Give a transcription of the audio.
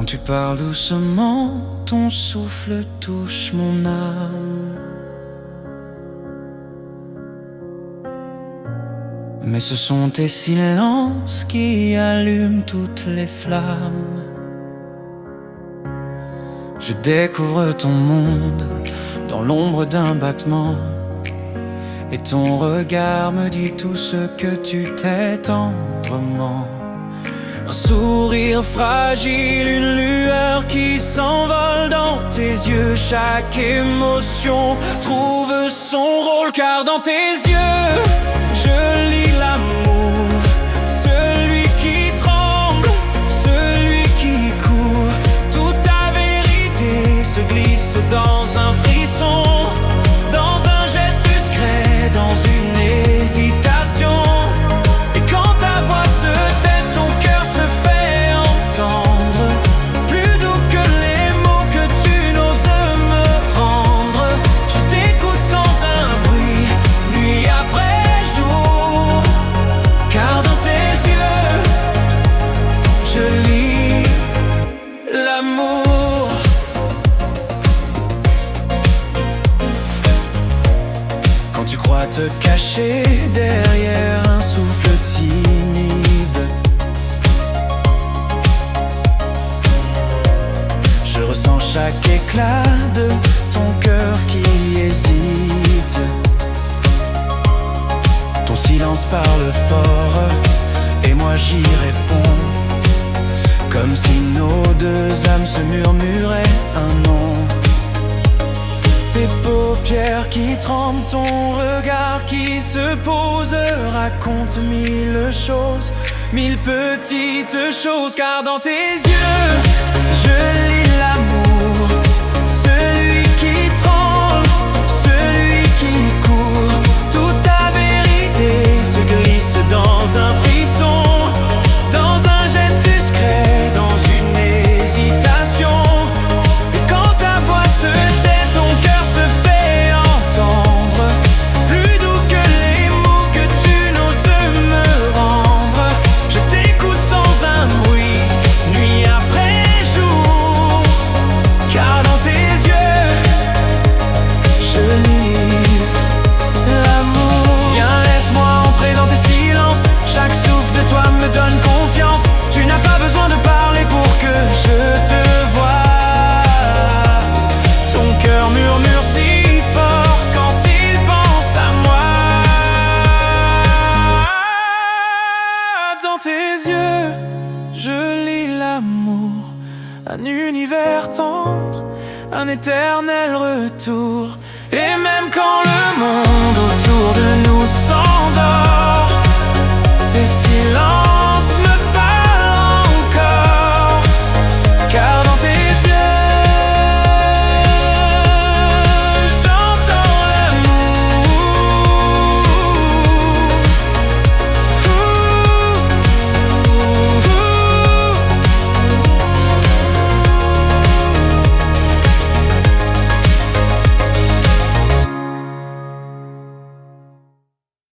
tu parles doucement, ton souffle touche mon âme. Mais ce sont tes silences qui allument toutes les flammes. Je découvre ton monde dans l'ombre d'un battement, et ton regard me dit tout ce que tu t'es tendrement. Un sourire fragile, une lueur qui s'envole dans tes yeux. Chaque émotion trouve son rôle, car dans tes yeux, je lis l'amour. Celui qui tremble, celui qui court. Toute ta vérité se glisse dans un frisson, dans un geste discret, dans une hésitation. Et quand ta voix se tait, ton cœur se fait entendre. Plus doux que les mots que tu n'oses me rendre. Je t'écoute sans un bruit, nuit après jour. Car dans tes yeux, je lis l'amour. Quand tu crois te cacher derrière un souffle timide, je ressens chaque éclat de ton cœur qui hésite. Ton silence parle fort et moi j'y réponds, comme si nos deux âmes se murmuraient un nom. Tes paupières qui tremblent, ton regard qui se pose, raconte mille choses, mille petites choses. Car dans tes yeux, je lis l'amour. Celui qui tremble, celui qui court. Toute ta vérité se glisse dans un frisson, dans un geste discret, dans une hésitation. Et quand ta voix se tait, ton cœur se fait entendre. Plus doux que les mots que tu n'oses me rendre. Je t'écoute sans un bruit, nuit après jour. Car dans tes yeux, je lis l'amour. Viens, laisse-moi entrer dans tes silences. Chaque souffle de toi me donne confiance. Tu n'as pas besoin de parler pour que je te voie. Ton cœur murmure si fort quand il pense à moi. Dans tes yeux, je lis l'amour. Un univers tendre, un éternel retour. Et même quand le monde autour de nous s'endort, tes silences